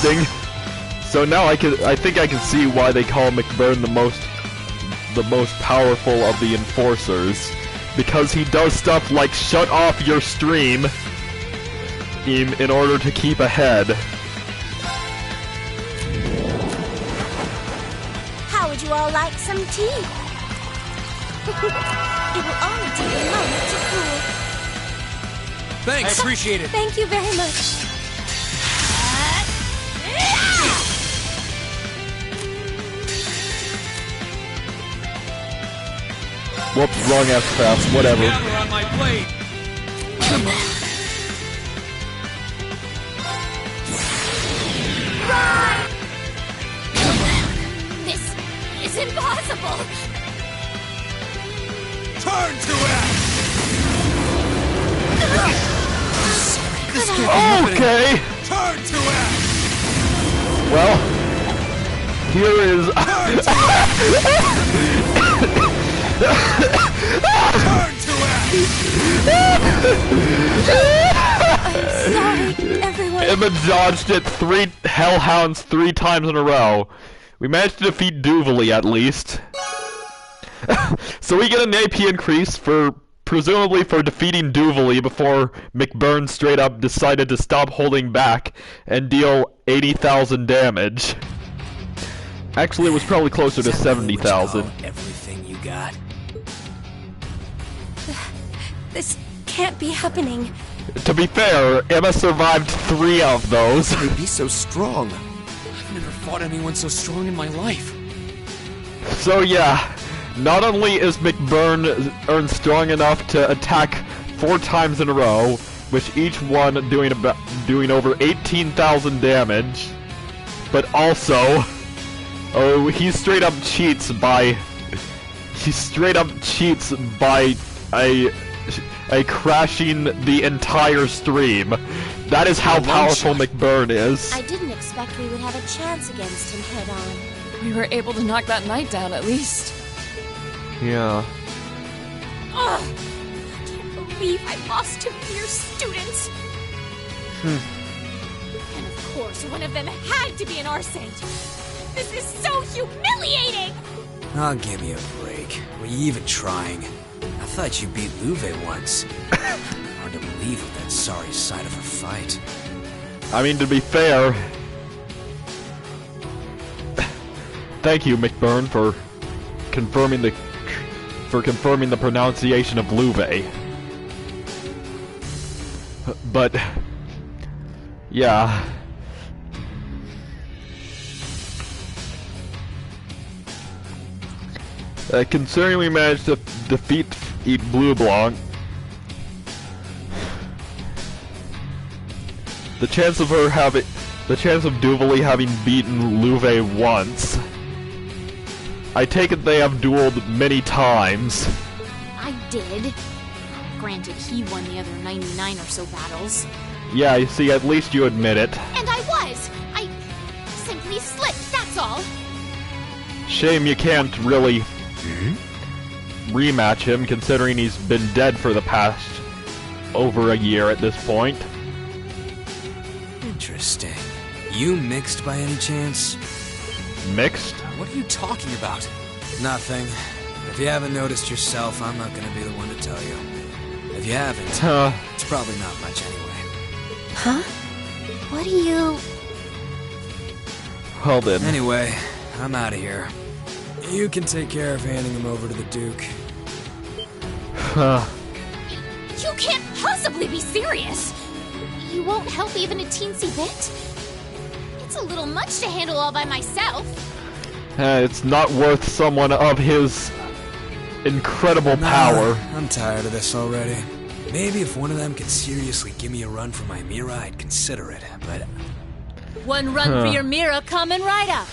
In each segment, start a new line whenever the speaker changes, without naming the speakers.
interesting. So now I think I can see why they call McBurn the most powerful of the enforcers, because he does stuff like shut off your stream in order to keep ahead.
How would you all like some tea? It will only take a moment to cool.
Thanks, appreciate it.
Thank you very much.
Whoops, wrong F fast, whatever.
Hammer on my blade.
Come on. This is impossible.
Turn to it.
This can't
be happening.
Okay.
Turn to it.
Well, here is.
Turn to
I'm sorry, everyone.
Emma dodged it three hellhounds 3 times in a row. We managed to defeat Duvally at least. So we get an AP increase for presumably for defeating Duvally before McBurn straight up decided to stop holding back and deal 80,000 damage. Actually, it was probably closer to 70,000.
Everything you got.
This can't be happening.
To be fair, Emma survived 3 of those.
How could he be so strong?
I've never fought anyone so strong in my life.
So yeah, not only is McBurn strong enough to attack 4 times in a row, with each one doing over 18,000 damage, but also, he straight up cheats by crashing the entire stream. That is how powerful McBurn is.
I didn't expect we would have a chance against him head on.
We were able to knock that knight down at least.
Yeah.
Ugh! I can't believe I lost to mere students. And of course, one of them had to be an Arsate. This is so humiliating!
Oh, give me a break. Were you even trying? I thought you beat Louve once. Hard to believe with that sorry side of her fight.
I mean, to be fair, thank you, McBurn, for confirming the pronunciation of Louve. But yeah. Considering we managed to defeat Blue Blanc, the chance of Duvally having beaten Louve once, I take it they have dueled many times.
I did. Granted, he won the other 99 or so battles.
Yeah, you see, at least you admit it.
And I was! I simply slipped, that's all!
Shame you can't really rematch him, considering he's been dead for the past over a year at this point.
Interesting. You mixed by any chance?
Mixed?
What are you talking about? Nothing. If you haven't noticed yourself, I'm not gonna be the one to tell you. If you haven't, it's probably not much anyway.
Huh? What do you...
Well then.
Anyway, I'm out of here. You can take care of handing him over to the Duke.
You can't possibly be serious! You won't help even a teensy bit? It's a little much to handle all by myself.
It's not worth someone of his incredible power.
I'm tired of this already. Maybe if one of them could seriously give me a run for my Mira, I'd consider it, but...
One run for your Mira coming right up.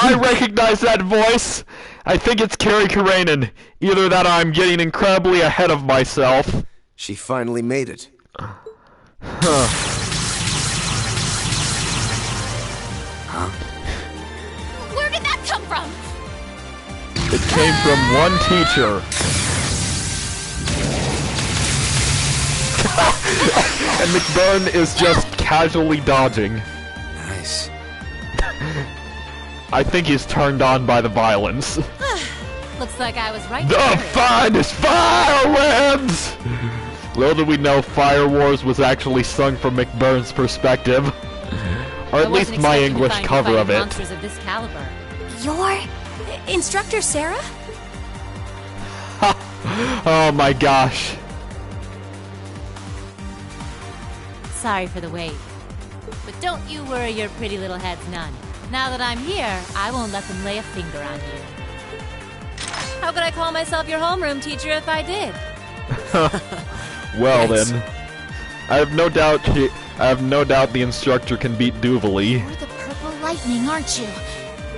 I recognize that voice. I think it's Carrie Karanen. Either that or I'm getting incredibly ahead of myself.
She finally made it.
Where did that come from?
It came from one teacher. And and McBurn is just casually dodging.
Nice.
I think he's turned on by the violence.
Looks like I was right.
The finest Firelands! Little did we know Fire Wars was actually sung from McBurn's perspective. Or at least my English cover of it.
Monsters of this caliber.
Your instructor, Sarah?
Oh my gosh.
Sorry for the wait. But don't you worry your pretty little heads none. Now that I'm here, I won't let them lay a finger on you. How could I call myself your homeroom teacher if I did?
Well then, I have no doubt the instructor can beat Duvally.
You're the purple lightning, aren't you?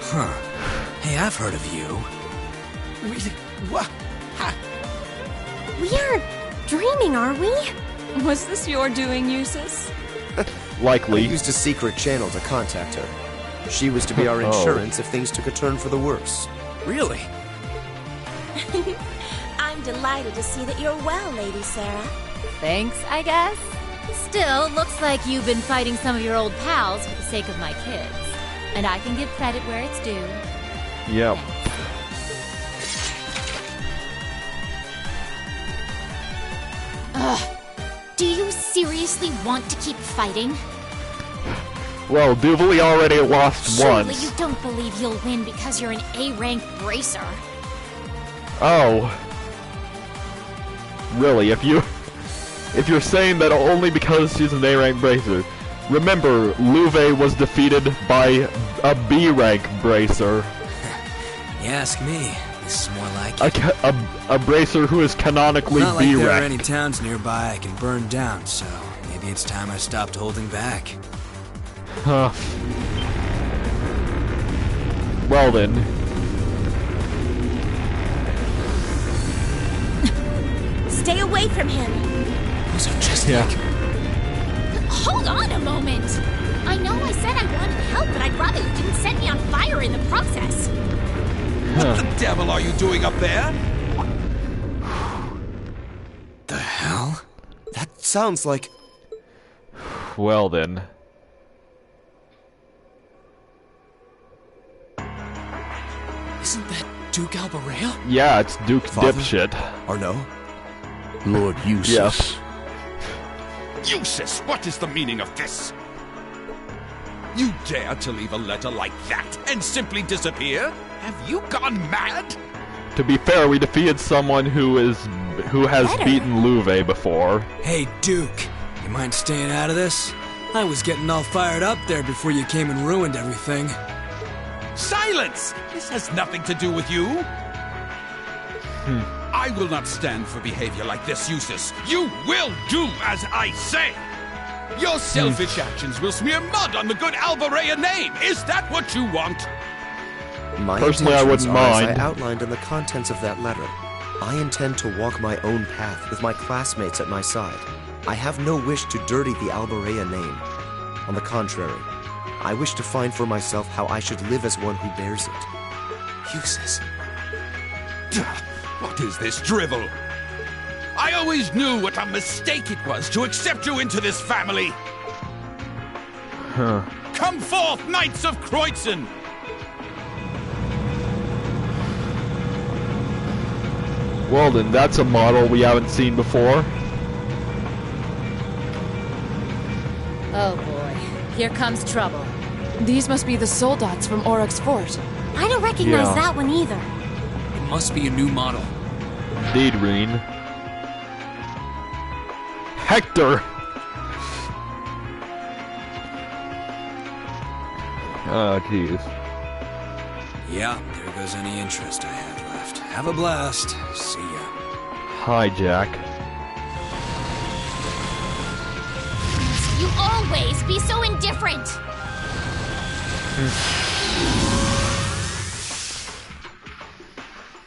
Huh. Hey, I've heard of you.
What?
We aren't dreaming, are we?
Was this your doing, Eustace?
I
Likely.
used a secret channel to contact her. She was to be our insurance if things took a turn for the worse.
Really?
I'm delighted to see that you're well, Lady Sarah.
Thanks, I guess. Still, looks like you've been fighting some of your old pals for the sake of my kids. And I can give credit where it's due.
Yep.
Ugh. Do you seriously want to keep fighting?
Well, Duvally already lost
Surely
once.
you don't believe you'll win because you're an A-rank bracer.
Oh. Really, if you're saying that only because she's an A-rank bracer. Remember, Louve was defeated by a B-rank bracer.
You ask me. This is more like it.
A bracer who is canonically
Not like there are any
B-rank.
towns nearby I can burn down, so maybe it's time I stopped holding back.
Huh. Well then.
Stay away from him.
Those are just
Yeah.
like...
Hold on a moment. I know I said I wanted help, but I'd rather you didn't set me on fire in the process.
What the devil are you doing up there?
The hell?
That sounds like...
Well then.
Isn't that Duke Albareo?
Yeah, it's Duke
Father?
Dipshit.
Or no?
Lord Eustace.
Eustace, what is the meaning of this? You dare to leave a letter like that and simply disappear? Have you gone mad?
To be fair, we defeated someone who has beaten Louve before.
Hey, Duke. You mind staying out of this? I was getting all fired up there before you came and ruined everything.
Silence! This has nothing to do with you. I will not stand for behavior like this, Eustace. You will do as I say. Your selfish actions will smear mud on the good Albareo name. Is that what you want?
My
Personally, I
intentions
wouldn't
are
mind.
as I outlined in the contents of that letter. I intend to walk my own path with my classmates at my side. I have no wish to dirty the Albareo name. On the contrary, I wish to find for myself how I should live as one who bears it.
Eustace.
What is this drivel? I always knew what a mistake it was to accept you into this family.
Huh.
Come forth, Knights of Kreutzen!
Well then, that's a model we haven't seen before.
Oh boy, here comes trouble.
These must be the soldats from Oryx Fort.
I don't recognize
Yeah.
that one either.
It must be a new model.
Indeed, Reen. Hector! Oh, jeez.
Yeah, there goes any interest I had left. Have a blast. See ya.
Hi, Jack.
You always be so indifferent.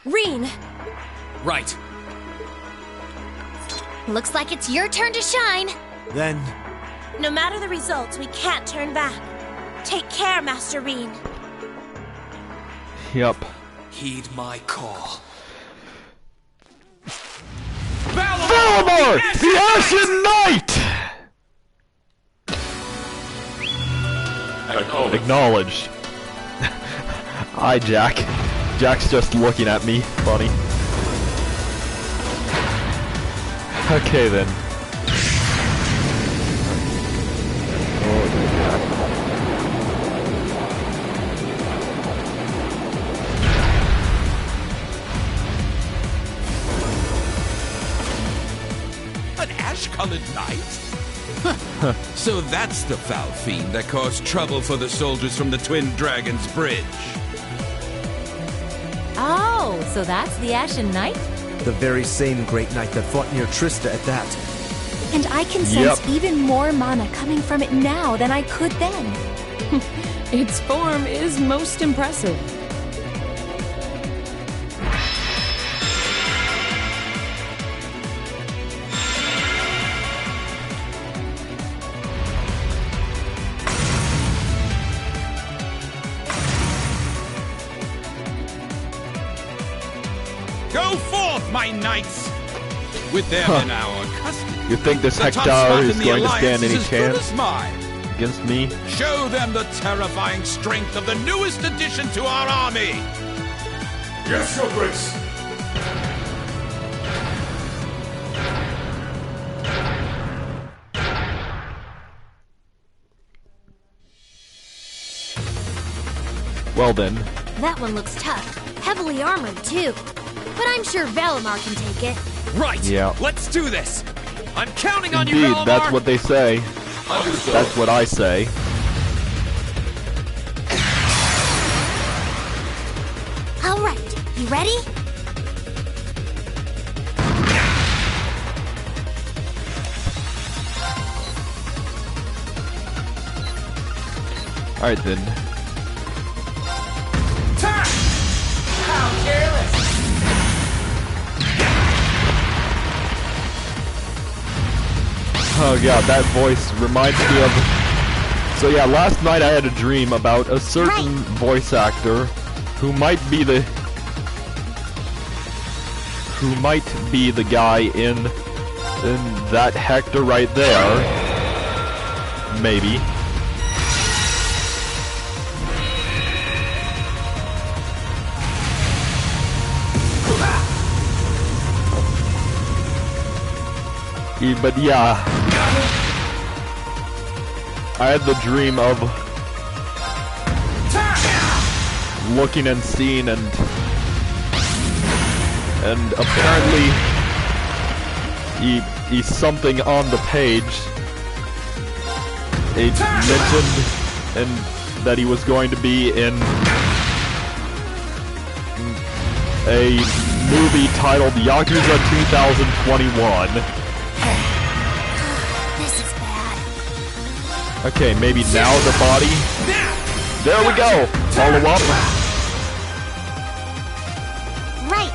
Reen,
Right.
looks like it's your turn to shine.
Then,
No matter the results, we can't turn back. Take care, Master Reen.
Yep.
heed my call.
Valimar! The Ashen Knight! Acknowledged. Hi, Jack. Jack's just looking at me. Funny. Okay, then.
An ash-colored knight? So that's the foul fiend that caused trouble for the soldiers from the Twin Dragons Bridge.
Oh, so that's the Ashen Knight?
The very same great knight that fought near Trista at that.
And I can sense even more mana coming from it now than I could then.
Its form is most impressive.
Go forth, my knights! With them in our custody.
You think this
the top
Hector
spot
is
in the
going to
alliance
stand any
is as good
chance
as mine.
against me?
Show them the terrifying strength of the newest addition to our army!
Yes, Your Grace!
Well then.
That one looks tough. Heavily armored, too. But I'm sure Valimar can take it.
Right!
Yeah.
Let's do this! I'm counting on you,
Indeed,
Valimar!
that's what they say. That's what I say.
All right, you ready?
Alright then.
How careless!
Oh god, that voice reminds me of... So yeah, last night I had a dream about a certain voice actor who might be the... guy in that Hector right there. Maybe. But yeah, I had the dream of looking and seeing and apparently he's something on the page. It mentioned that he was going to be in a movie titled Yakuza 2021. Okay, maybe now the body. There we go. Follow up.
Right.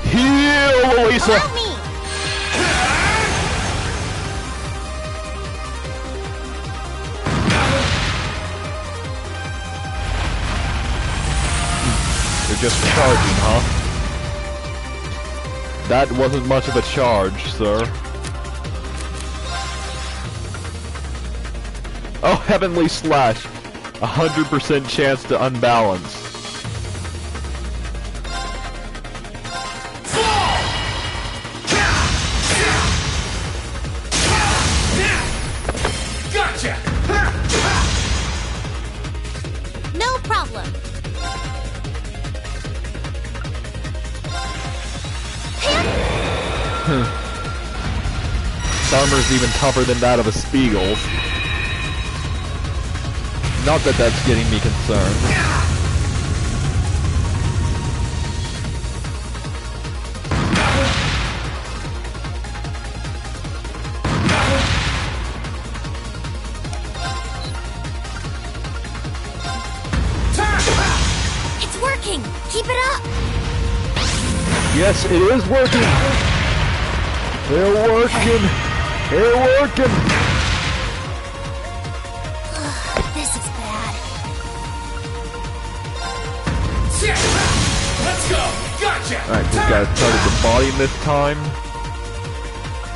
Heal, Louisa.
Help me.
You're just charging, huh? That wasn't much of a charge, sir. Oh, Heavenly Slash. 100% chance to unbalance.
Gotcha!
No problem.
His armor's even tougher than that of a Spiegel's. Not that that's getting me concerned.
It's working. Keep it up.
Yes, it is working. They're working. They're working.
This is bad.
Let's go! Gotcha!
Alright, this guy started the body this time.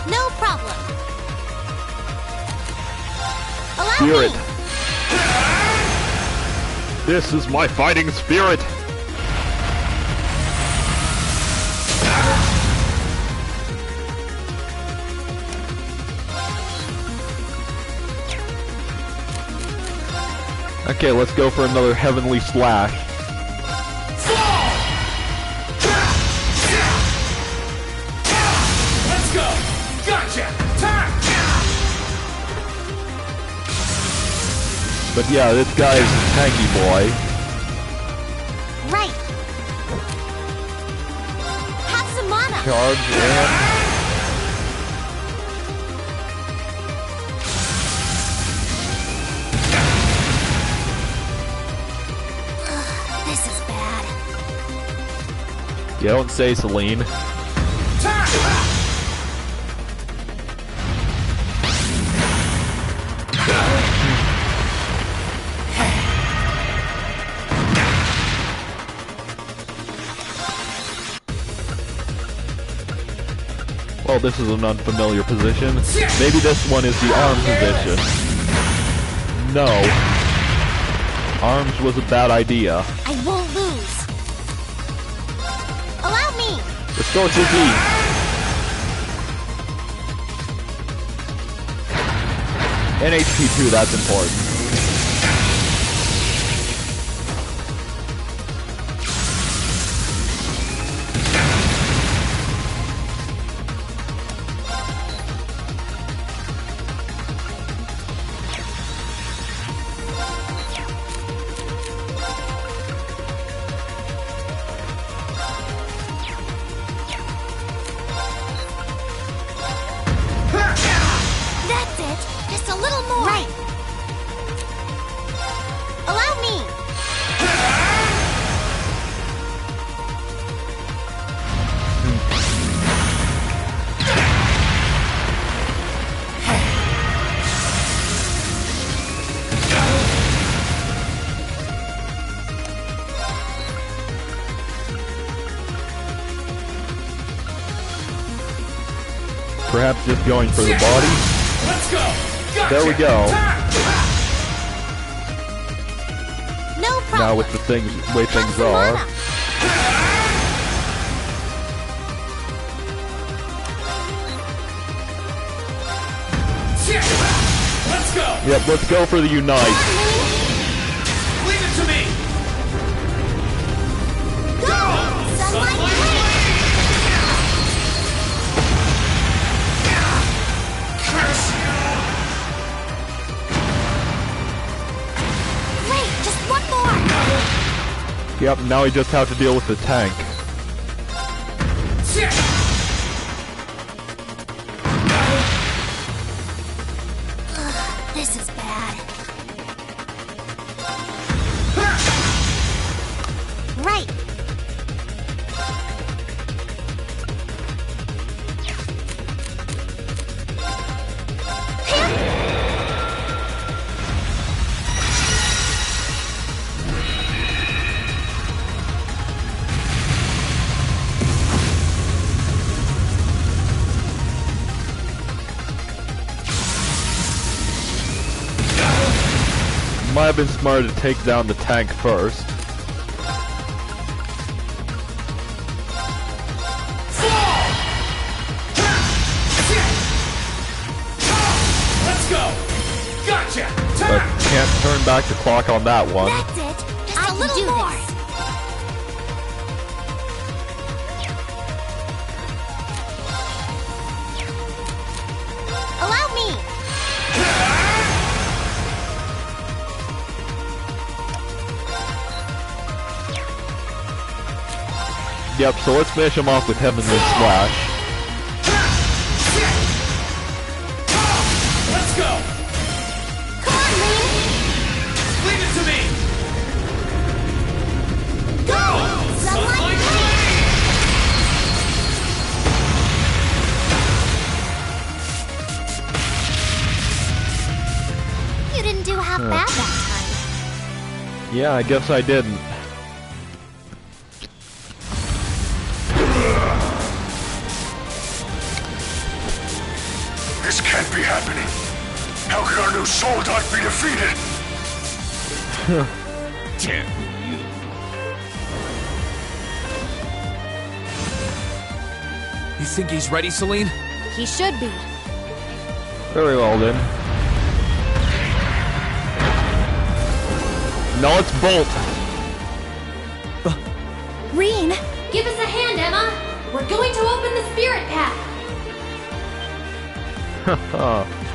No problem. Allow
Hear
me.
it. This is my fighting spirit! Okay, let's go for another heavenly slash.
Let's go! Gotcha! Time!
But yeah, this guy's a tanky boy.
Right. Have some mana.
Charge and...
This is bad.
Yeah, don't say, Celine. Well, this is an unfamiliar position. Maybe this one is the arm position. No. Arms was a bad idea.
I won't lose. Allow me.
Let's go to Z. And HP too, that's important.
That's it. Just a little more. Right. Allow me.
Perhaps just going for the body.
Let's go! Gotcha!
There we go.
No problem.
Now with the things, way
Have
things
some
are.
mana.
Let's go!
Yep, let's go for the unite.
Leave it to me!
Go! Sunlight Blade. Wait, just one more.
Yep, now we just have to deal with the tank.
This is bad. Right.
Might have been smarter to take down the tank first.
Let's go! Gotcha!
But can't turn back the clock on that one.
That's it. Just a little more. Allow me.
Yep, so let's finish him off with Heavenly Slash.
Let's go!
Come on, Link.
Leave it to me!
Go! Sunlight Blade. You didn't do half bad that time.
Yeah, I guess I didn't.
This can't be happening. How can our new Soldat be defeated?
dare you?
You think he's ready, Celine?
He should be.
Very well then. No, it's Bolt.
Reen, give us a hand, Emma. We're going to open the spirit path.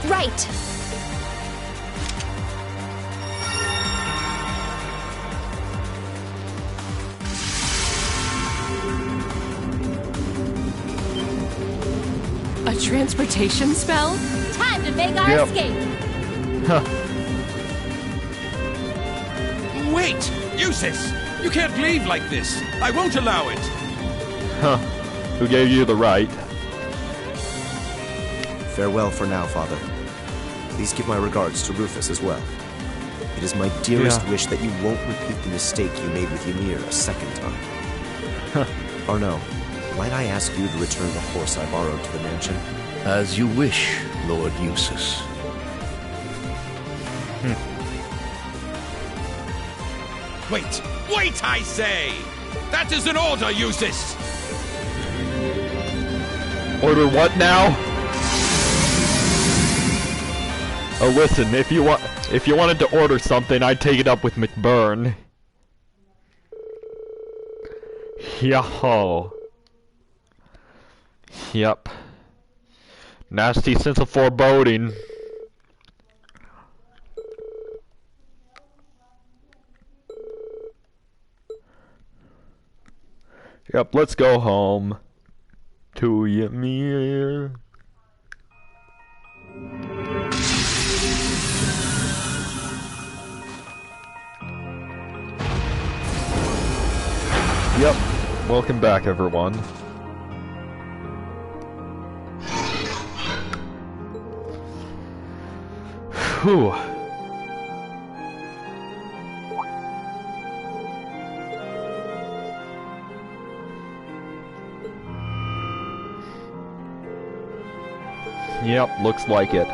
Right.
A transportation spell?
Time to make our escape.
Wait! Eustace! You can't leave like this! I won't allow it!
Huh. Who gave you the right?
Farewell for now, Father. Please give my regards to Rufus as well. It is my dearest wish that you won't repeat the mistake you made with Ymir a second time. Or no, might I ask you to return the horse I borrowed to the mansion?
As you wish, Lord Eustace.
Wait! Wait, I say! That is an order, Eustace!
Order what now? Oh, listen, if you wanted to order something, I'd take it up with McBurn. Yahoo. Yep. Nasty sense of foreboding. Yep, let's go home. To Ymir. Yep. Welcome back, everyone. Whew. Yep, looks like it.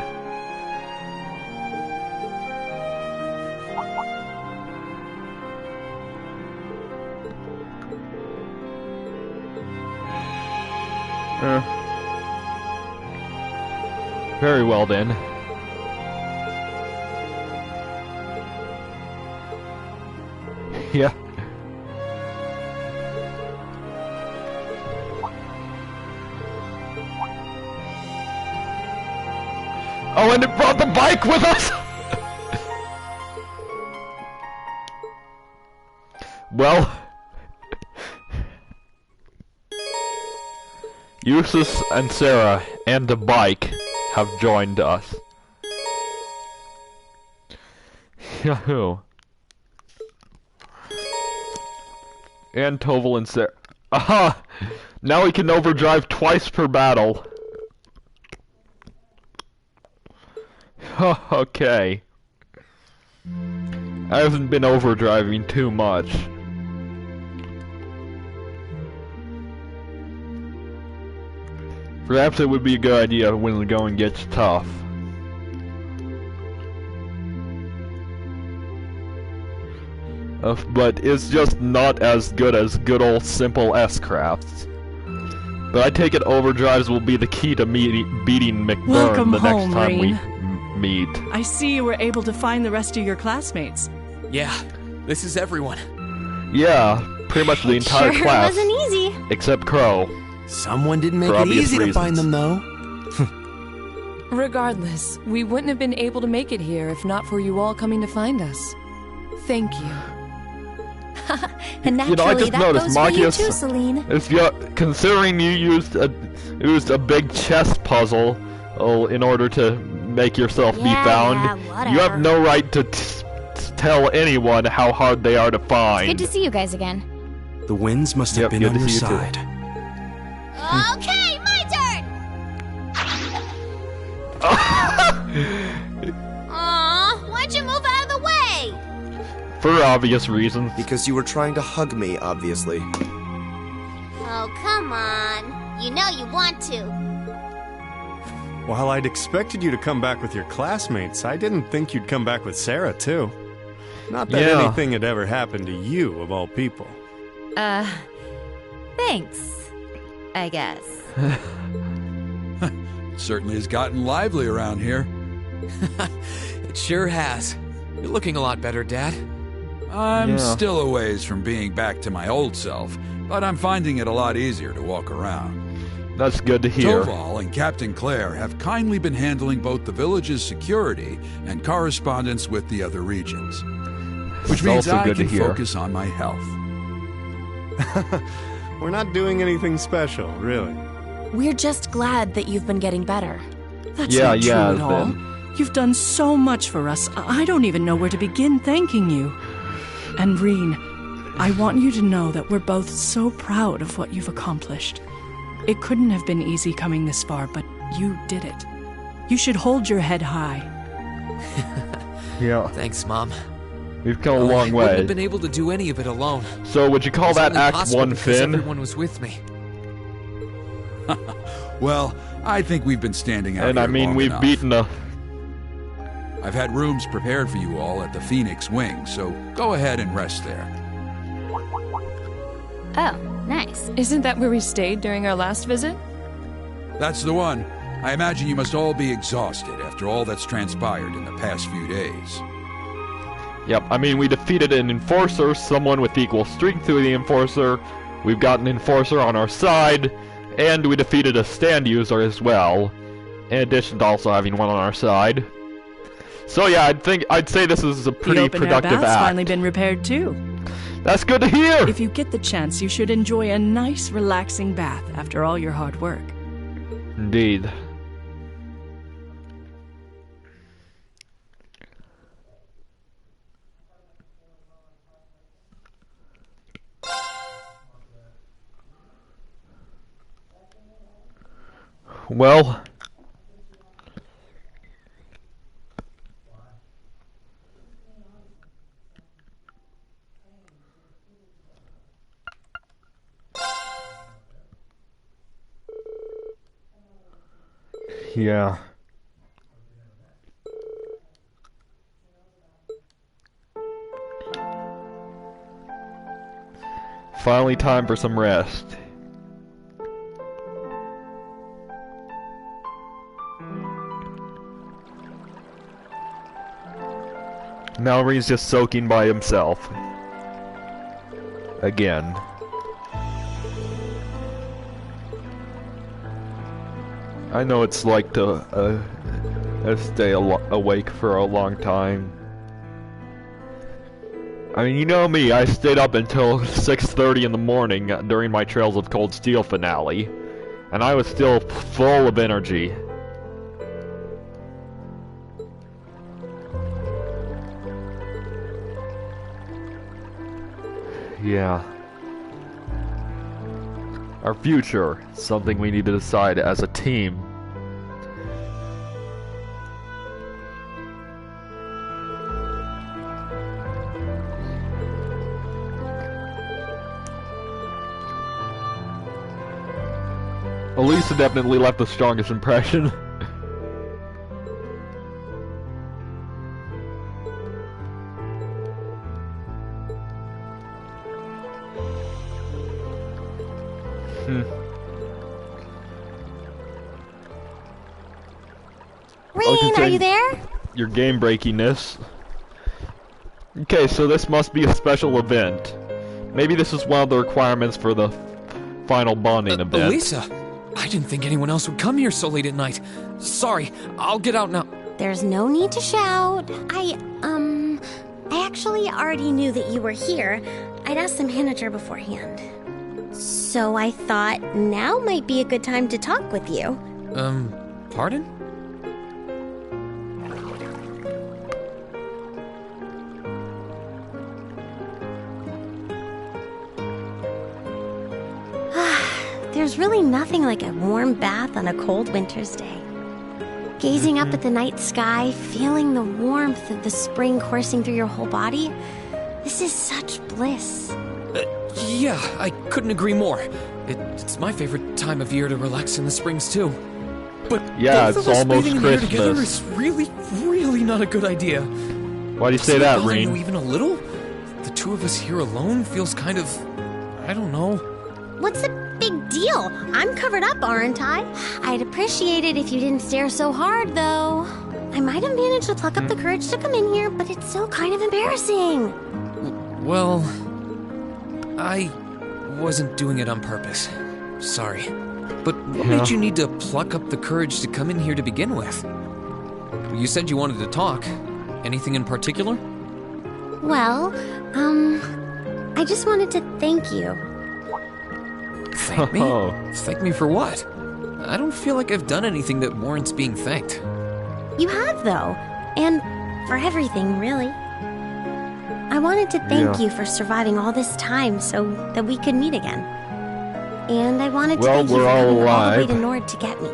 Very well then. Yeah. Oh, and it brought the bike with us! Well... Eustace and Sarah and the bike have joined us. Yahoo. And Toval and Sarah. Aha! Now we can overdrive twice per battle. Okay. I haven't been overdriving too much. Perhaps it would be a good idea when the going gets tough. But it's just not as good as good old simple S-Crafts. But I take it overdrives will be the key to beating McBurn
Welcome
the next
home,
time we
Reen.
meet.
I see you were able to find the rest of your classmates.
Yeah, this is everyone.
Yeah, pretty much the entire
Sure
class.
wasn't easy.
Except Crow.
Someone didn't make
For
it
obvious
easy to
reasons.
find them, though.
Regardless, we wouldn't have been able to make it here if not for you all coming to find us. Thank you.
And naturally,
You know, I just
that
noticed
goes for you
Machias.
too, Celine.
If you, considering you used a big chess puzzle in order to make yourself be found,
yeah,
you have
whatever.
no right to tell anyone how hard they are to find.
Good to see you guys again.
The winds must have
Yep,
been
good
on
to
your
see you too.
side.
Okay, my turn! Aw, why'd you move out of the way?
For obvious reasons.
Because you were trying to hug me, obviously.
Oh, come on. You know you want to.
While I'd expected you to come back with your classmates, I didn't think you'd come back with Sarah, too. Not that anything had ever happened to you, of all people.
Thanks, I guess.
It certainly has gotten lively around here.
It sure has. You're looking a lot better, Dad.
I'm still a ways from being back to my old self, but I'm finding it a lot easier to walk around.
That's good to hear.
Toval and Captain Claire have kindly been handling both the village's security and correspondence with the other regions. Which means I can focus on my health.
We're not doing anything special, really.
We're just glad that you've been getting better.
That's not true at all. You've done so much for us. I don't even know where to begin thanking you. And Reen, I want you to know that we're both so proud of what you've accomplished. It couldn't have been easy coming this far, but you did it. You should hold your head high.
Yeah.
Thanks, Mom.
We've come a long way.
I wouldn't have been able to do any of it alone.
So would you call that Act 1, Finn?
Everyone was with me.
Well, I think we've been standing out
and
here
I mean,
long
we've
enough.
beaten a...
I've had rooms prepared for you all at the Phoenix Wing, so go ahead and rest there.
Oh, nice.
Isn't that where we stayed during our last visit?
That's the one. I imagine you must all be exhausted after all that's transpired in the past few days.
Yep, I mean, we defeated an Enforcer, someone with equal strength to the Enforcer. We've got an Enforcer on our side, and we defeated a stand user as well, in addition to also having one on our side. So yeah, I'd say this is a pretty productive
The open-air bath's
act.
finally been repaired too.
That's good to hear!
If you get the chance, you should enjoy a nice, relaxing bath after all your hard work.
Indeed. Well... Yeah. Finally time for some rest. Now Reen's just soaking by himself. Again. I know it's like to stay awake for a long time. I mean, you know me, I stayed up until 6:30 in the morning during my Trails of Cold Steel finale, and I was still full of energy. Yeah. Our future, something we need to decide as a team. Elisa definitely left the strongest impression.
Reen, are you there?
Your game breakiness. Okay, so this must be a special event. Maybe this is one of the requirements for the final bonding event.
Elisa, I didn't think anyone else would come here so late at night. Sorry, I'll get out now.
There's no need to shout. I actually already knew that you were here. I'd asked the manager beforehand. So I thought now might be a good time to talk with you.
Pardon?
There's really nothing like a warm bath on a cold winter's day. Gazing up at the night sky, feeling the warmth of the spring coursing through your whole body, this is such bliss.
Yeah, I couldn't agree more. It's my favorite time of year to relax in the springs too. But
yeah,
both
it's
of us
almost
bathing in the air together
Christmas.
is really, really not a good idea.
Why do you say that,
Does it bother
Rean?
you even a little? The two of us here alone feels kind of... I don't know.
What's the big deal? I'm covered up, aren't I? I'd appreciate it if you didn't stare so hard, though. I might have managed to pluck up the courage to come in here, but it's still kind of embarrassing.
Well... I wasn't doing it on purpose. Sorry. But what made you need to pluck up the courage to come in here to begin with? You said you wanted to talk. Anything in particular?
Well, I just wanted to thank you.
Thank me? Thank me for what? I don't feel like I've done anything that warrants being thanked.
You have, though. And for everything, really. I wanted to thank you for surviving all this time so that we could meet again. And I wanted to thank you for coming all the way to Nord to get me.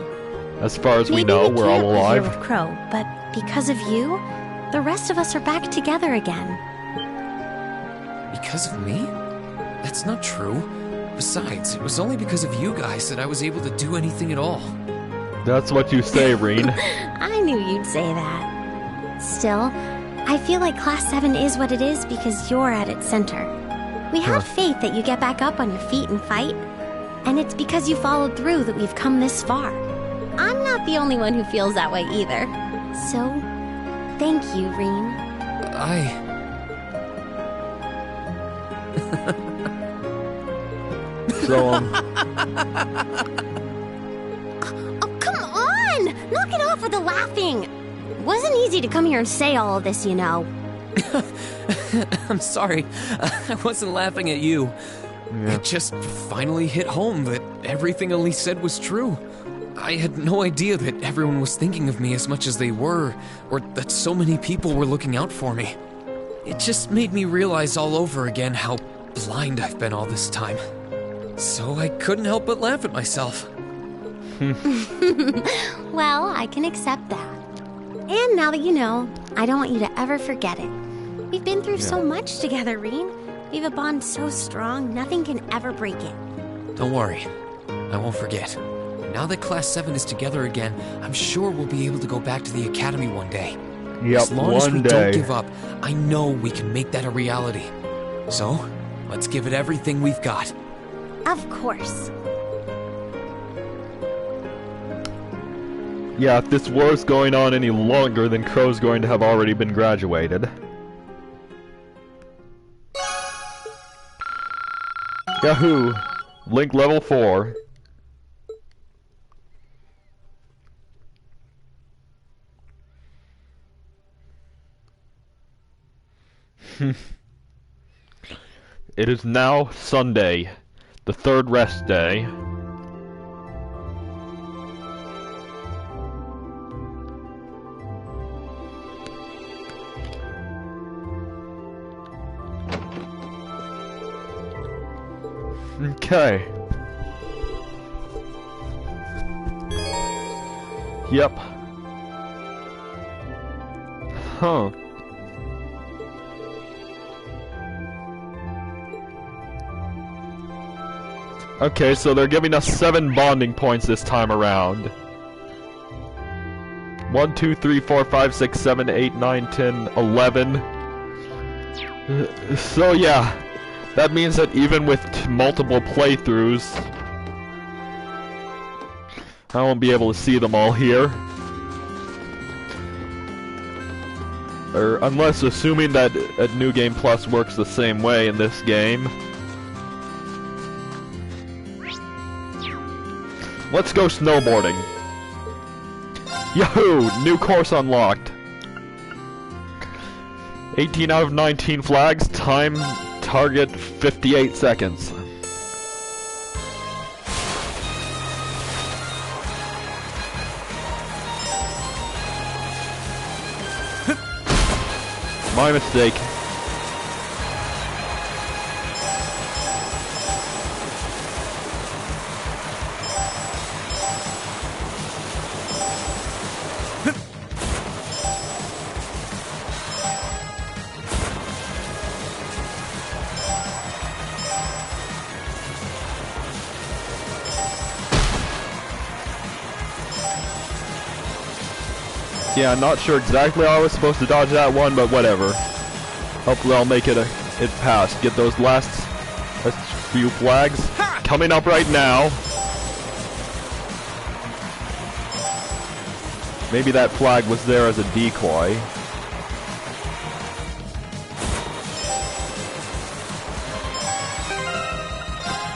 As far as we know, we're all alive.
Maybe we can't be here with Crow, but because of you, the rest of us are back together again.
Because of me? That's not true. Besides, it was only because of you guys that I was able to do anything at all.
That's what you say, Rean.
I knew you'd say that. Still, I feel like Class 7 is what it is because you're at its center. We have faith that you get back up on your feet and fight, and it's because you followed through that we've come this far. I'm not the only one who feels that way either. So, thank you, Rean. Oh, come on! Knock it off with the laughing! Wasn't easy to come here and say all of this, you know.
I'm sorry. I wasn't laughing at you. It just finally hit home that everything Elise said was true. I had no idea that everyone was thinking of me as much as they were, or that so many people were looking out for me. It just made me realize all over again how blind I've been all this time. So I couldn't help but laugh at myself.
Well, I can accept that. And now that you know, I don't want you to ever forget it. We've been through so much together, Rean. We have a bond so strong, nothing can ever break it.
Don't worry. I won't forget. Now that Class 7 is together again, I'm sure we'll be able to go back to the Academy one day.
Yep,
as long as we don't give up, I know we can make that a reality. So, let's give it everything we've got.
Of course.
Yeah, if this war's going on any longer, then Crow's going to have already been graduated. Yahoo! Link level 4. It is now Sunday, the third rest day. Okay. Yep. Huh. Okay, so they're giving us 7 bonding points this time around. 1, 2, 3, 4, 5, 6, 7, 8, 9, 10, 11. So yeah, that means that even with multiple playthroughs, I won't be able to see them all here. Or unless assuming that New Game Plus works the same way in this game. Let's go snowboarding. Yahoo! New course unlocked. 18 out of 19 flags, time target 58 seconds. My mistake. Yeah, I'm not sure exactly how I was supposed to dodge that one, but whatever. Hopefully I'll make it past. Get those last few flags coming up right now. Maybe that flag was there as a decoy.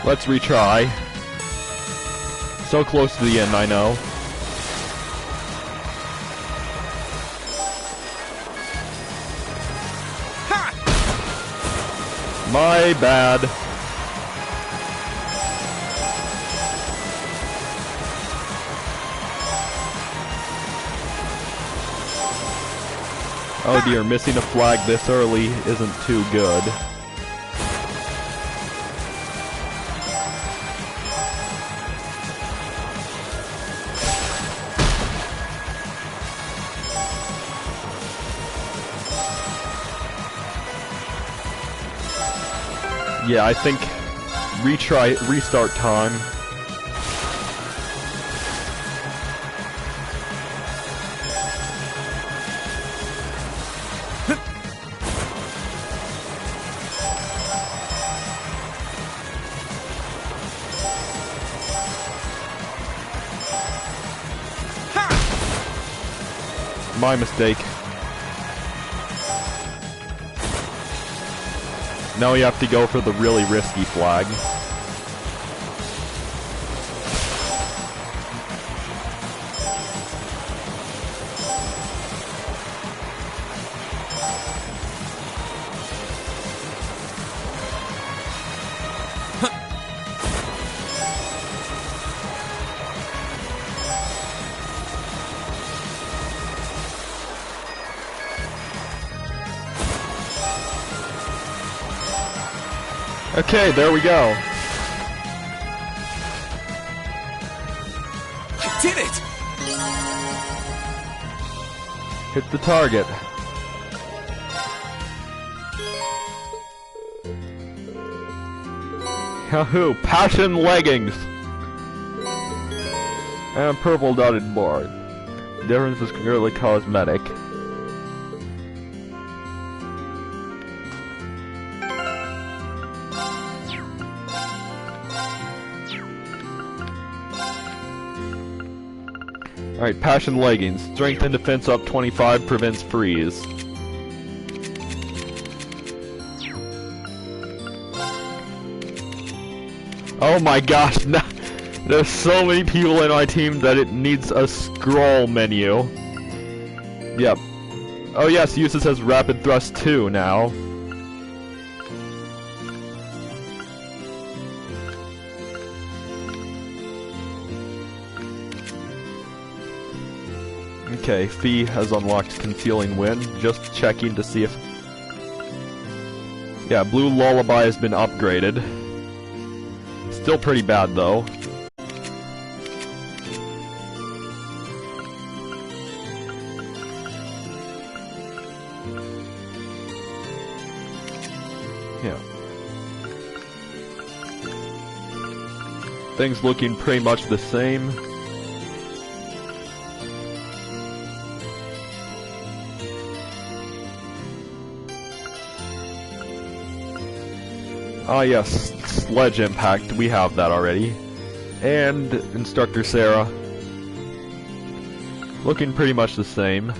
Let's retry. So close to the end, I know. My bad. Oh dear, missing a flag this early isn't too good. Yeah, I think restart time. My mistake. Now we have to go for the really risky flag. Okay, there we go.
I did it!
Hit the target. Yahoo! Passion leggings! And a purple dotted board. Difference is clearly cosmetic. Alright, Passion Leggings. Strength and defense up 25, prevents freeze. Oh my gosh, there's so many people in my team that it needs a scroll menu. Yep. Oh yes, Eustace has Rapid Thrust 2 now. Okay, Fee has unlocked Concealing Wind. Just checking to see if... Yeah, Blue Lullaby has been upgraded. Still pretty bad, though. Yeah. Things looking pretty much the same. Ah yes, Sledge Impact, we have that already. And Instructor Sarah. Looking pretty much the same.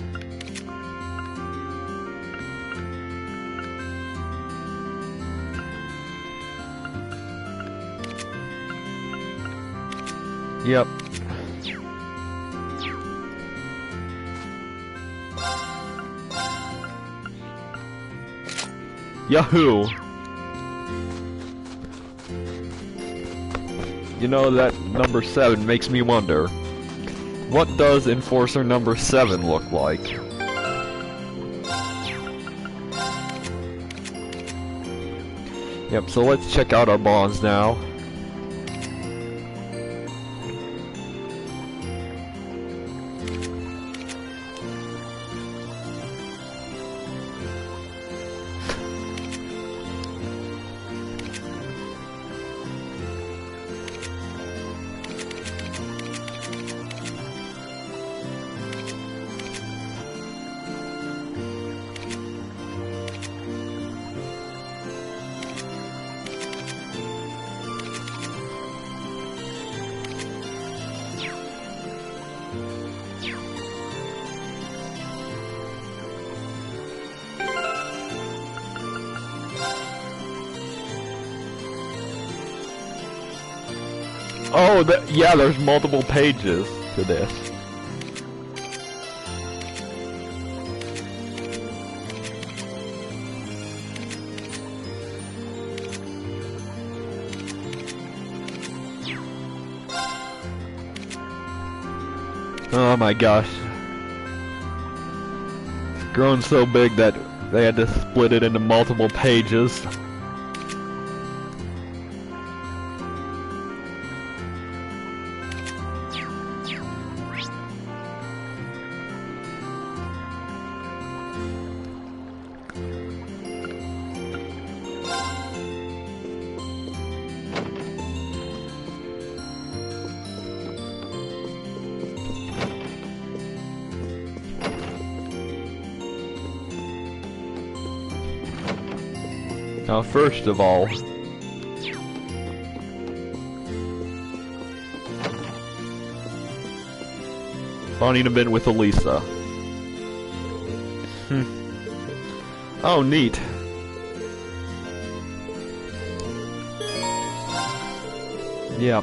Yep. Yahoo! You know, that number 7 makes me wonder, what does Enforcer number 7 look like? Yep, so let's check out our bonds now. Oh, yeah, there's multiple pages to this. Oh my gosh. It's grown so big that they had to split it into multiple pages. Now, first of all, bonding a bit with Elisa. Oh, neat. Yeah.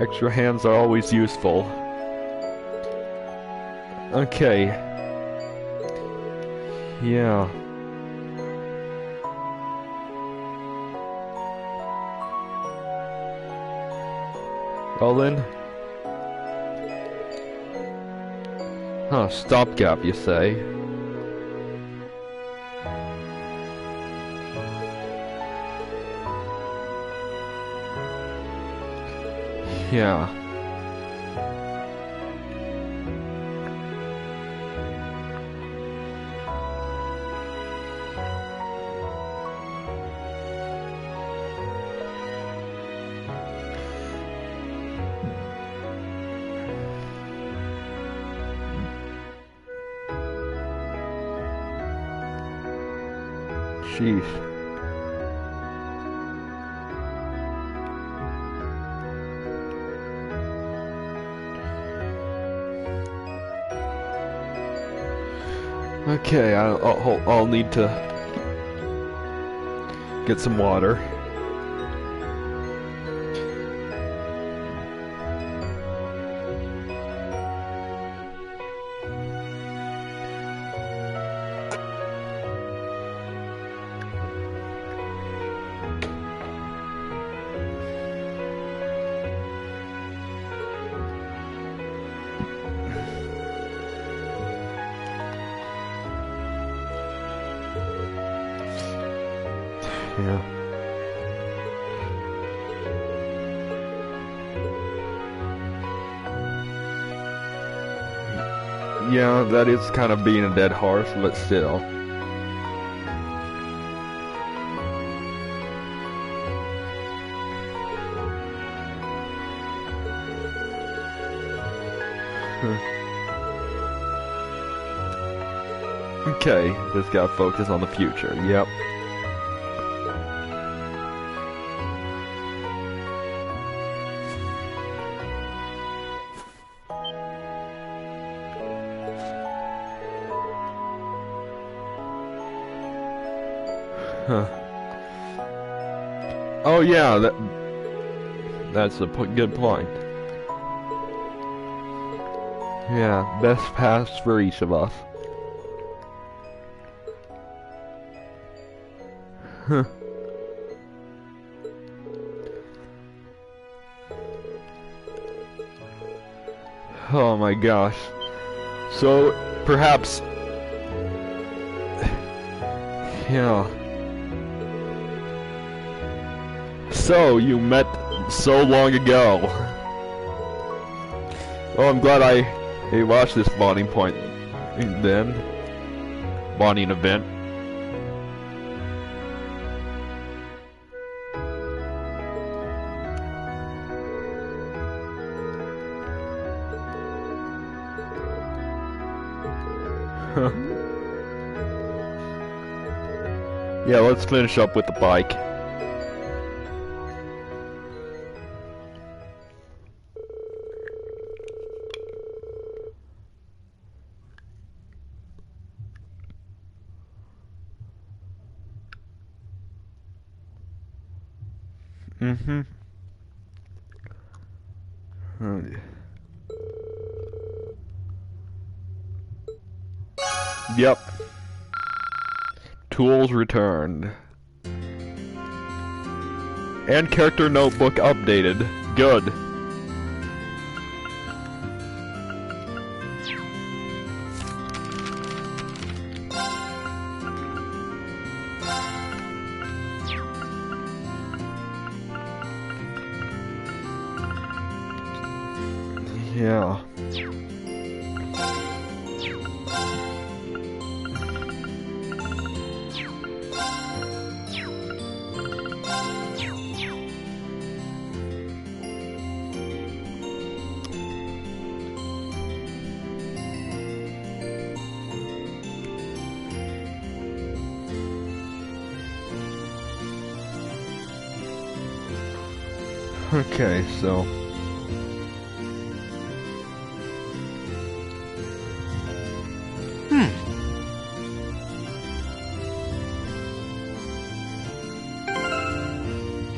Extra hands are always useful. Okay. Yeah. Well then. Huh, stopgap, you say? Yeah. Sheesh. Okay, I'll need to get some water. Yeah. Yeah, that is kind of being a dead horse, but still. Okay, just gotta focus on the future. Yep. Huh. Oh yeah, that's a good point. Yeah, best paths for each of us. Huh. Oh my gosh. So, perhaps... Yeah. So, you met so long ago. Oh, I'm glad I watched this bonding point then. Bonding event. Yeah, let's finish up with the bike. Mm-hmm. Yep. Tools returned. And character notebook updated. Good. Yeah. Okay, so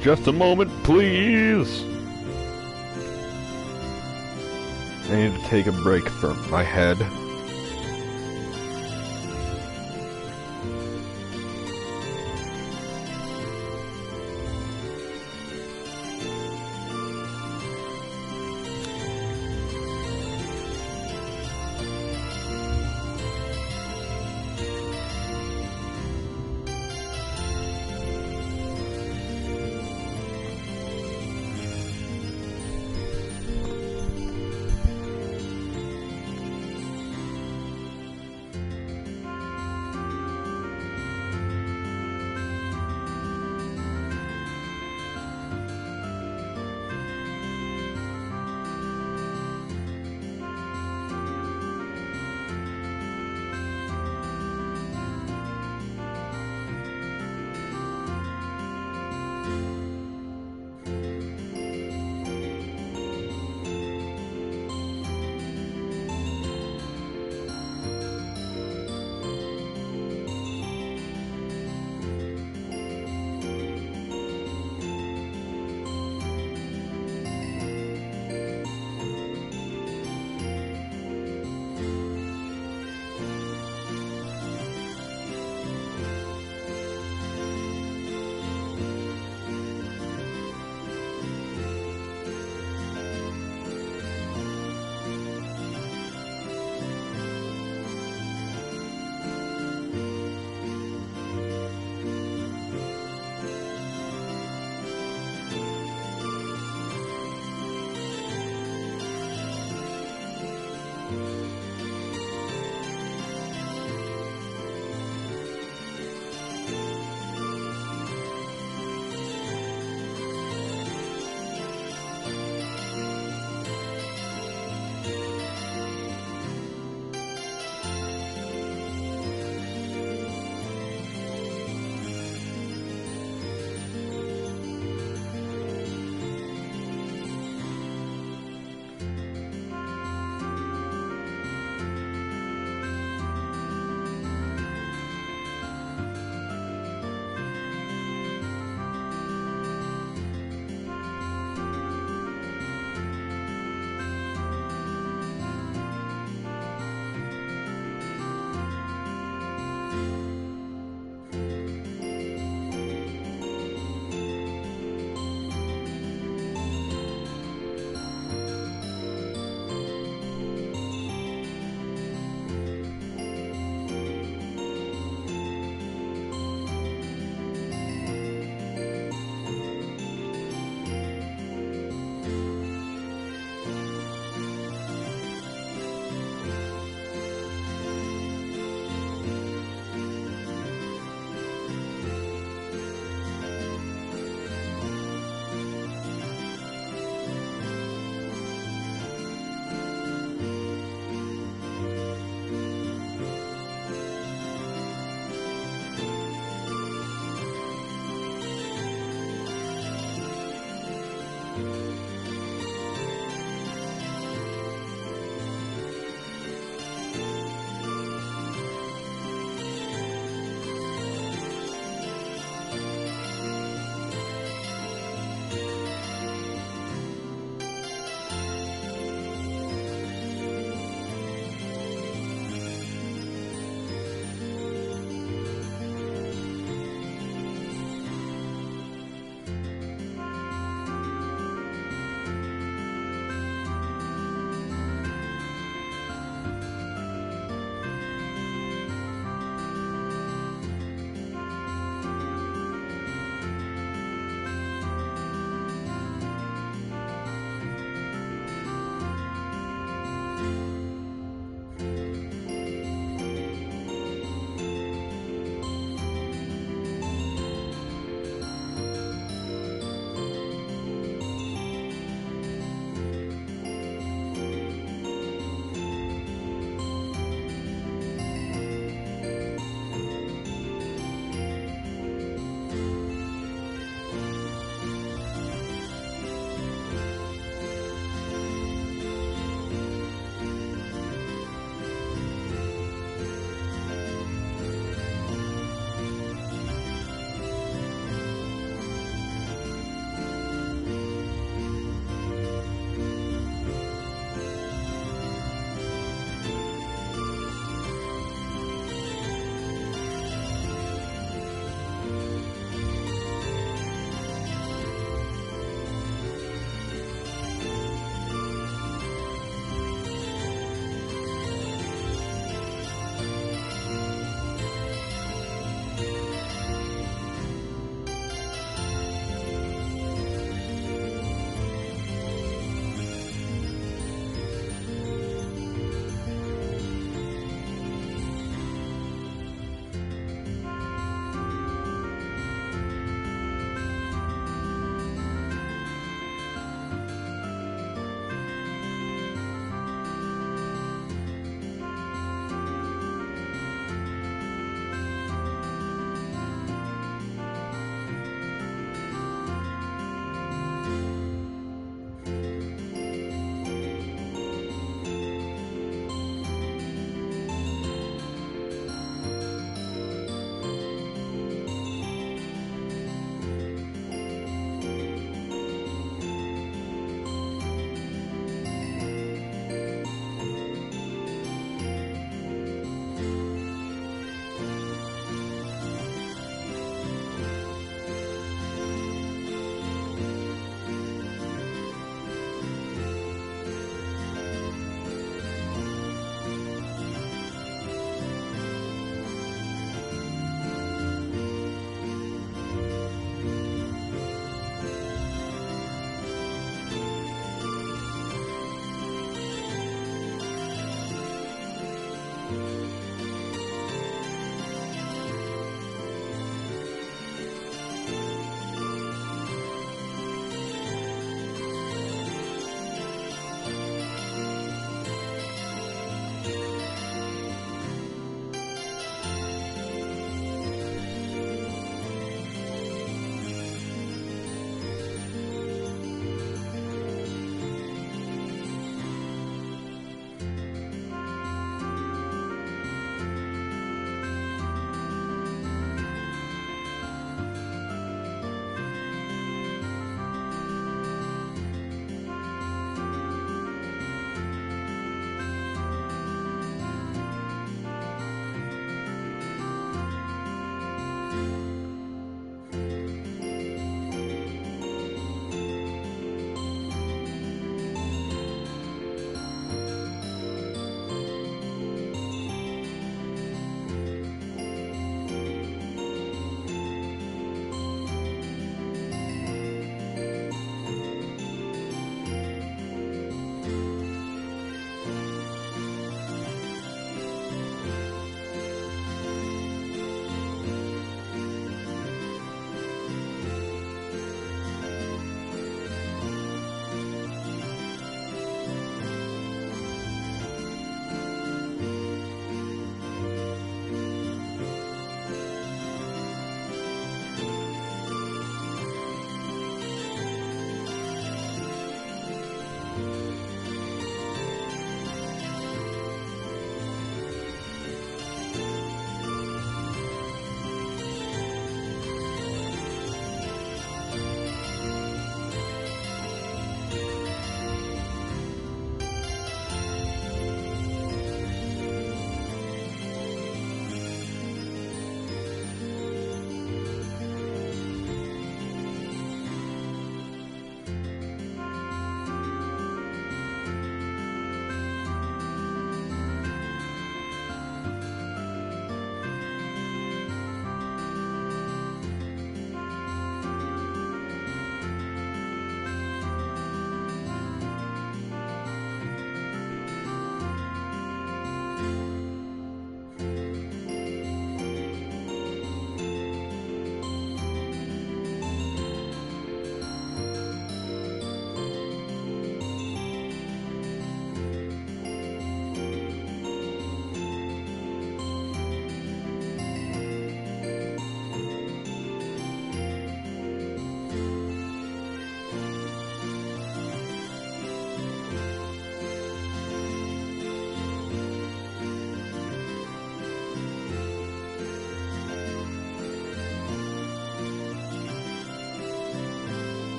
just a moment, please. I need to take a break from my head.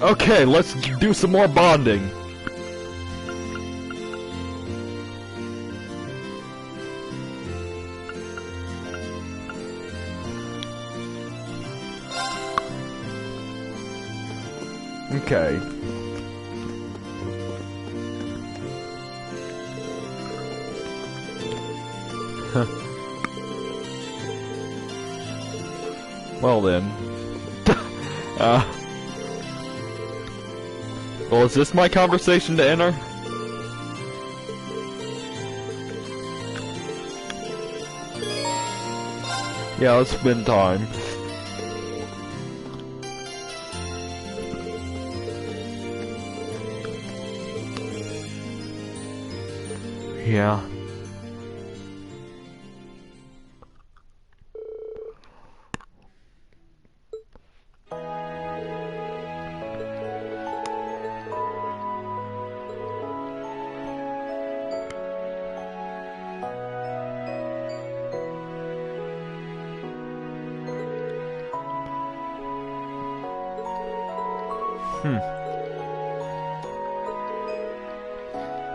Okay, let's do some more bonding. Okay. Well then. Well, is this my conversation to enter? Yeah, let's spend time. Yeah.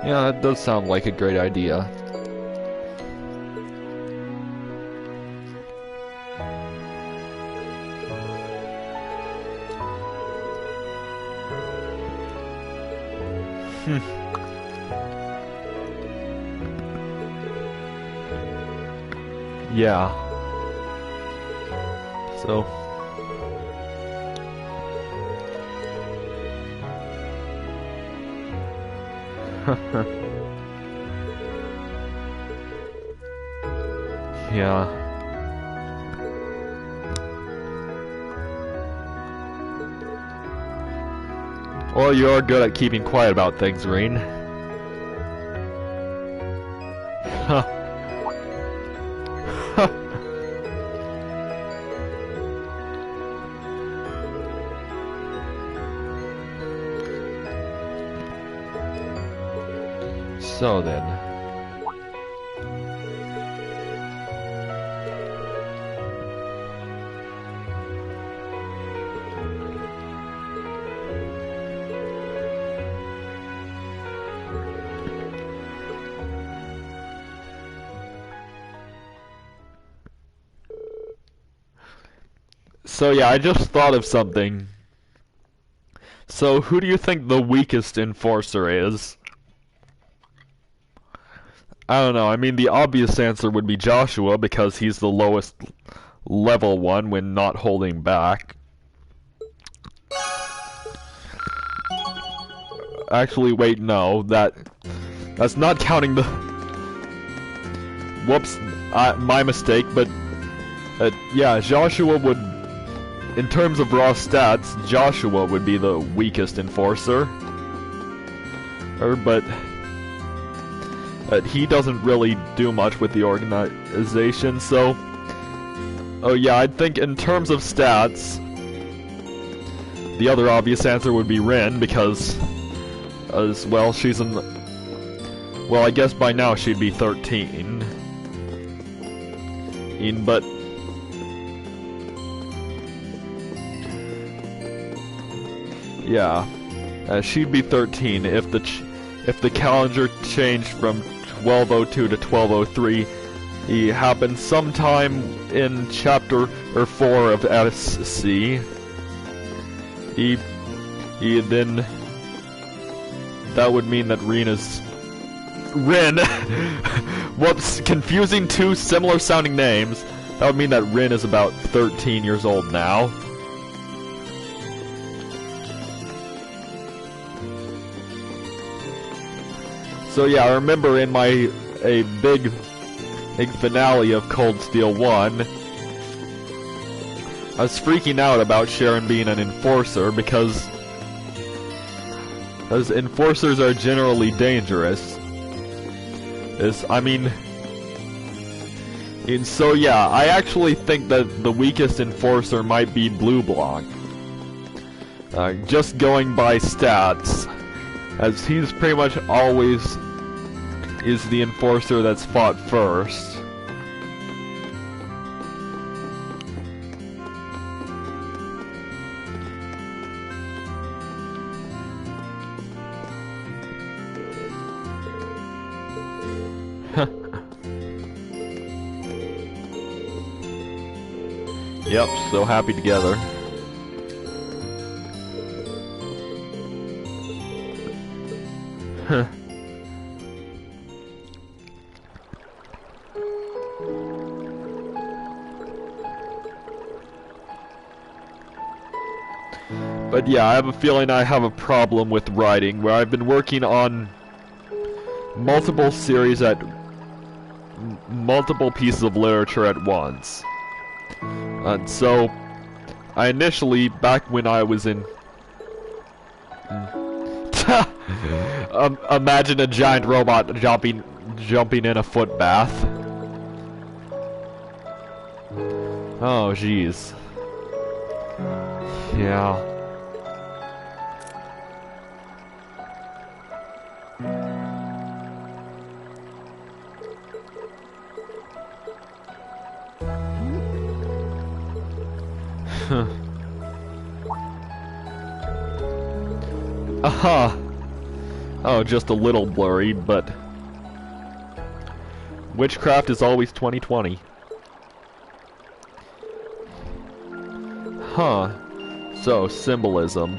Yeah, that does sound like a great idea. Yeah. So... Yeah. Well, you're good at keeping quiet about things, Rean. Huh. So then. So yeah, I just thought of something. So who do you think the weakest enforcer is? I don't know, I mean the obvious answer would be Joshua because he's the lowest level one when not holding back. Actually, wait, no, that's not counting the... Whoops, my mistake, but yeah, Joshua would... In terms of raw stats, Joshua would be the weakest enforcer. But he doesn't really do much with the organization, so... Oh yeah, I think in terms of stats, the other obvious answer would be Rin, because... As well, she's in... Well, I guess by now she'd be 13. But... Yeah, she'd be 13 if the calendar changed from 1202 to 1203. He happened sometime in chapter 4 of SC. He then that would mean that Rin. Whoops, confusing two similar sounding names. That would mean that Rin is about 13 years old now. So yeah, I remember in a big finale of Cold Steel 1, I was freaking out about Sharon being an enforcer because enforcers are generally dangerous. So yeah, I actually think that the weakest enforcer might be Blue Block. Just going by stats, as he's pretty much always is the enforcer that's fought first. Yep, so happy together. Huh. But yeah, I have a feeling I have a problem with writing, where I've been working on multiple series at multiple pieces of literature at once. And so, I initially, back when I was in... imagine a giant robot jumping in a foot bath. Oh, jeez. Yeah. Aha! Oh, just a little blurry, but... Witchcraft is always 2020. Huh. So, symbolism.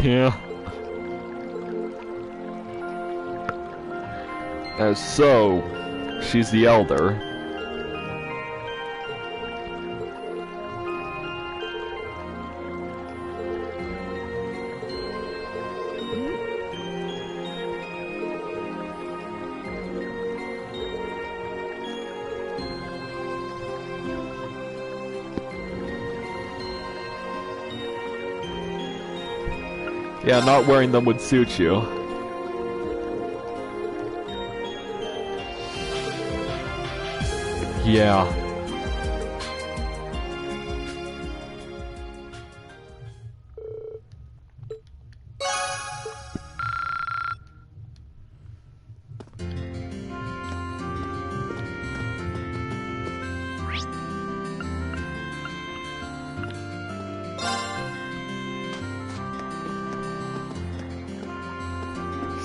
Yeah. So, she's the elder. Yeah, not wearing them would suit you. Yeah.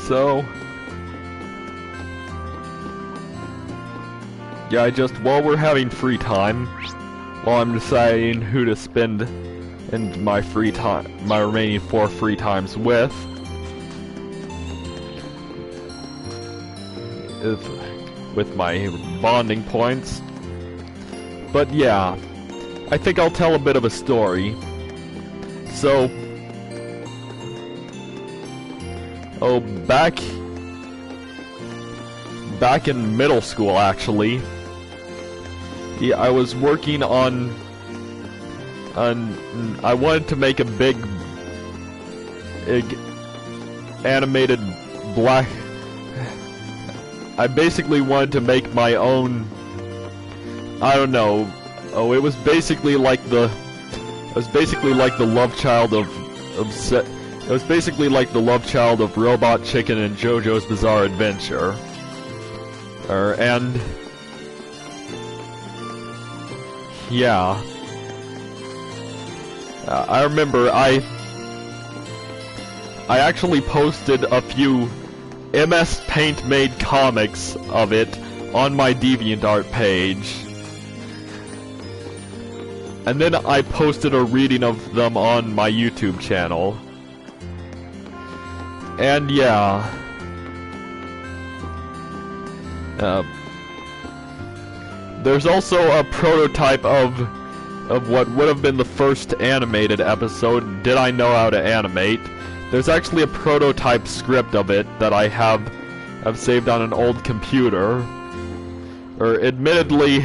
So, yeah, while we're having free time, while I'm deciding who to spend in my free time, my remaining 4 free times with, with my bonding points. But yeah, I think I'll tell a bit of a story. So, back in middle school, actually, yeah, I was working on I wanted to make a big animated black. I basically wanted to make my own. I don't know. Oh, it was basically like the love child of It was basically like the love child of Robot Chicken and JoJo's Bizarre Adventure. And... yeah. I remember I actually posted a few MS Paint made comics of it on my DeviantArt page. And then I posted a reading of them on my YouTube channel. And yeah, there's also a prototype of what would have been the first animated episode, Did I Know How to Animate? There's actually a prototype script of it that I've saved on an old computer. Admittedly,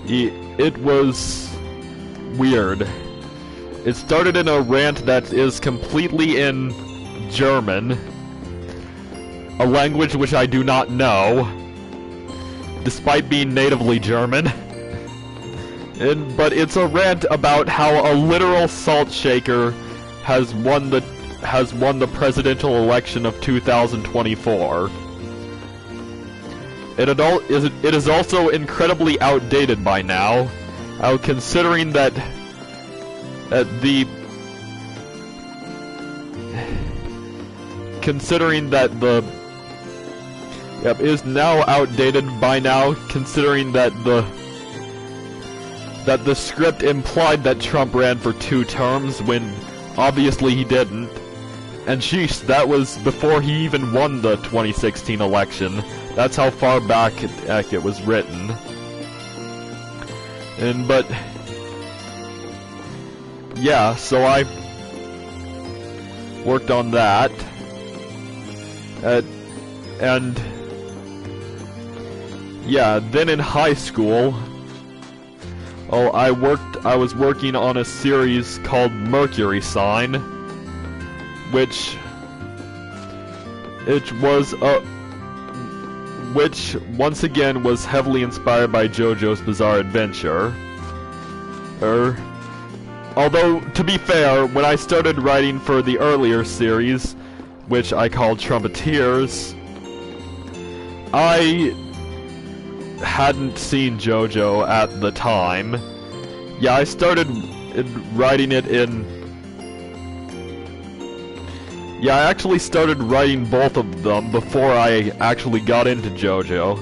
it was weird. It started in a rant that is completely in German, a language which I do not know, despite being natively German. But it's a rant about how a literal salt shaker has won the presidential election of 2024. It is also incredibly outdated by now, considering that is now outdated by now, considering that the script implied that Trump ran for 2 terms when obviously he didn't. And sheesh, that was before he even won the 2016 election. That's how far back it was written. But yeah, so I worked on that, and yeah, then in high school, I was working on a series called Mercury Sign, which once again was heavily inspired by JoJo's Bizarre Adventure. Although, to be fair, when I started writing for the earlier series, which I called Trumpeteers, I hadn't seen JoJo at the time. Yeah, I started writing it in... Yeah, I actually started writing both of them before I actually got into JoJo,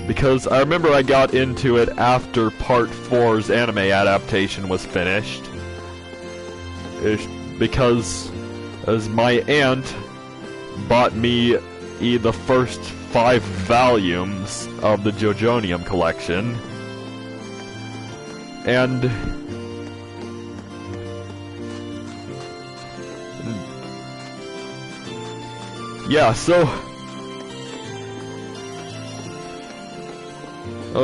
because I remember I got into it after Part 4's anime adaptation was finished. Because as my aunt bought me the first 5 volumes of the JoJonium collection, and yeah, so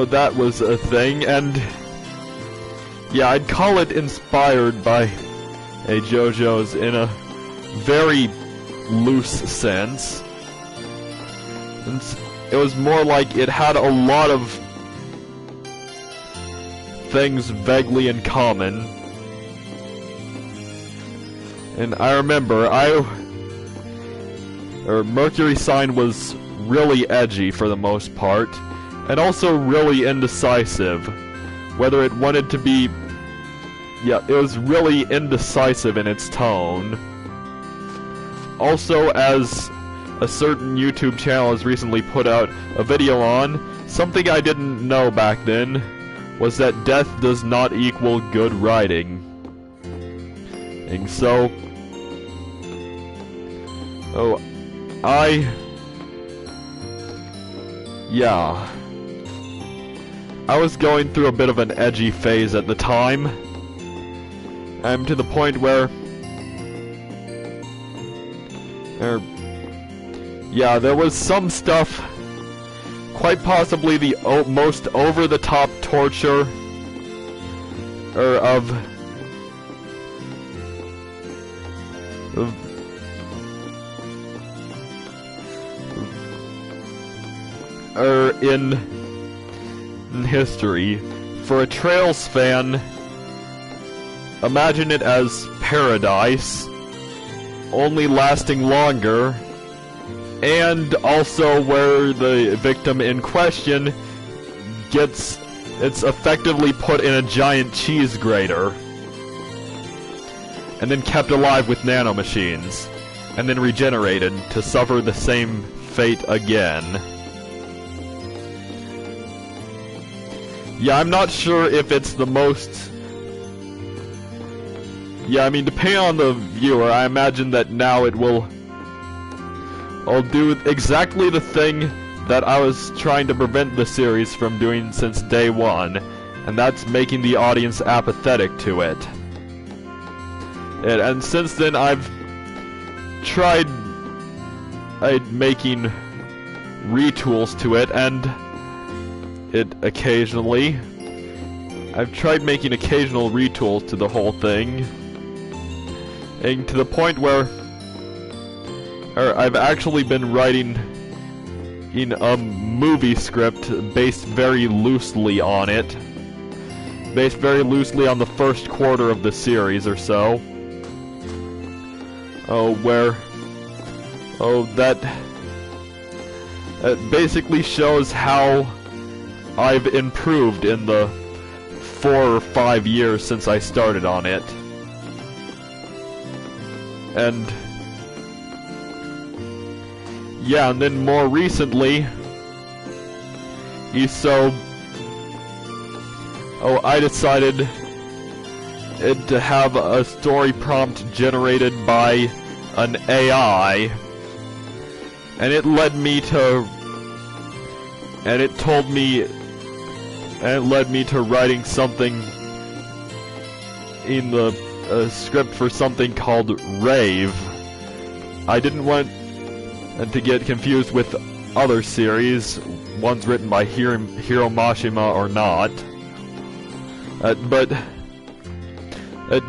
that was a thing, and yeah, I'd call it inspired by JoJo's in a very loose sense. And it was more like it had a lot of things vaguely in common. And I remember Mercury Sign was really edgy for the most part, and also really indecisive. Whether it wanted to be... Yeah, it was really indecisive in its tone. Also, as a certain YouTube channel has recently put out a video on, something I didn't know back then was that death does not equal good writing. And so... Yeah. I was going through a bit of an edgy phase at the time. I'm to the point where... yeah, there was some stuff, quite possibly the most over-the-top torture in history. For a Trails fan, imagine it as paradise, only lasting longer, and also where the victim in question it's effectively put in a giant cheese grater, and then kept alive with nanomachines, and then regenerated to suffer the same fate again. Yeah, I'm not sure if it's the most... Yeah, I mean, depending on the viewer, I imagine that now it will... I'll do exactly the thing that I was trying to prevent the series from doing since day one, and that's making the audience apathetic to it. And since then, I've tried making retools to it, and I've tried making occasional retools to the whole thing, and to the point where I've actually been writing in a movie script based very loosely on it. Based very loosely on the first quarter of the series or so. That basically shows how I've improved in the 4 or 5 years since I started on it. And yeah, and then more recently, I decided to have a story prompt generated by an AI, and it led me to, and it told me it led me to writing something in the script for something called Rave. I didn't want to get confused with other series, ones written by Hiro Mashima or not. But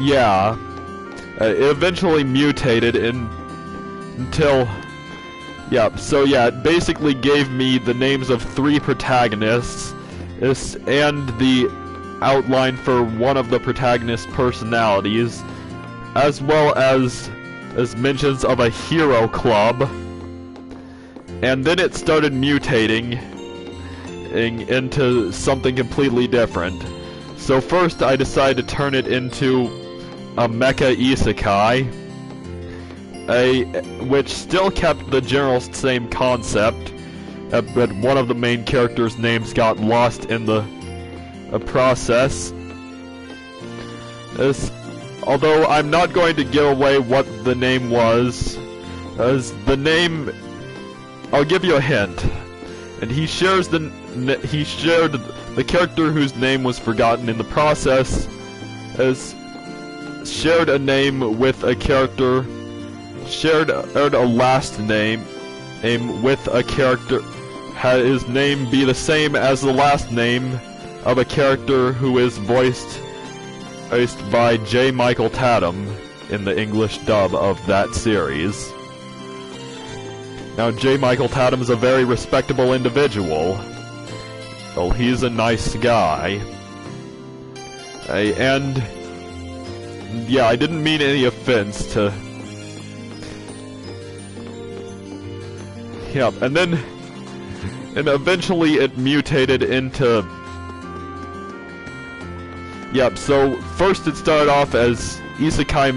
yeah, it eventually mutated until, yeah, so yeah, it basically gave me the names of 3 protagonists and the outline for one of the protagonist personalities, as well as mentions of a hero club. And then it started mutating into something completely different. So first I decided to turn it into a mecha isekai, which still kept the general same concept, but one of the main characters' names got lost in the process. Although I'm not going to give away what the name was, as the name, I'll give you a hint. And he shared the character whose name was forgotten in the process as shared a name with a character, shared a last name with a character, had his name be the same as the last name of a character who is voiced by J. Michael Tatum in the English dub of that series. Now, J. Michael Tatum is a very respectable individual. Well, he's a nice guy. And yeah, I didn't mean any offense to... Yep, and then... And eventually it mutated into... Yep, so first it started off as an Isekai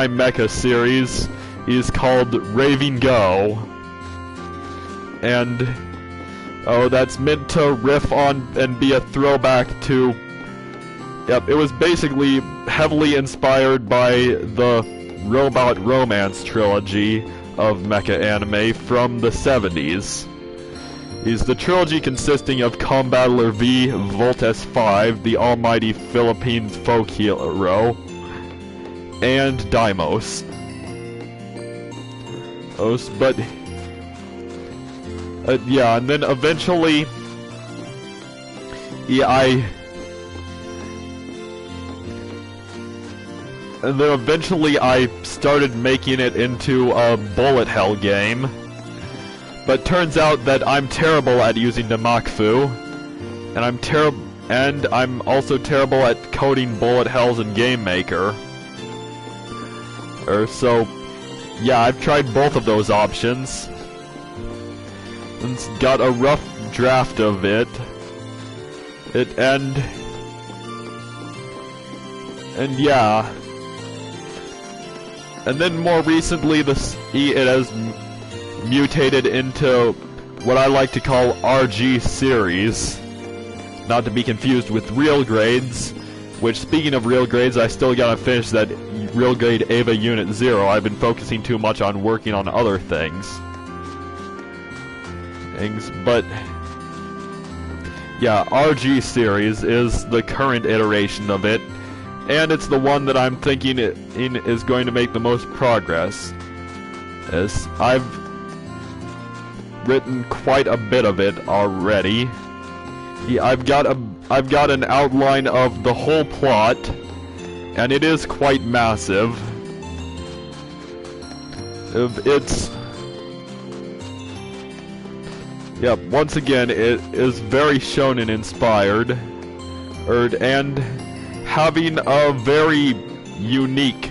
Mecha series. Is called Raving Go. And... oh, that's meant to riff on and be a throwback to... Yep, it was basically heavily inspired by the Robot Romance trilogy of mecha anime from the 70s. Is the trilogy consisting of Combattler V, Voltes 5, the almighty Philippines folk hero, and Daimos. But yeah, and then eventually, yeah, I started making it into a bullet hell game. But turns out that I'm terrible at using Namakufu, and I'm also terrible at coding bullet hells in Game Maker. So yeah, I've tried both of those options. And got a rough draft of it. And yeah. And then more recently, it has mutated into what I like to call RG series. Not to be confused with Real Grades, which, speaking of Real Grades, I still gotta finish that Real Grade Ava Unit 0. I've been focusing too much on working on other things. But yeah, RG series is the current iteration of it, and it's the one that I'm thinking is going to make the most progress. As I've written quite a bit of it already. Yeah, I've got an outline of the whole plot, and it is quite massive. It's... Yep, once again, it is very shonen inspired, and having a very unique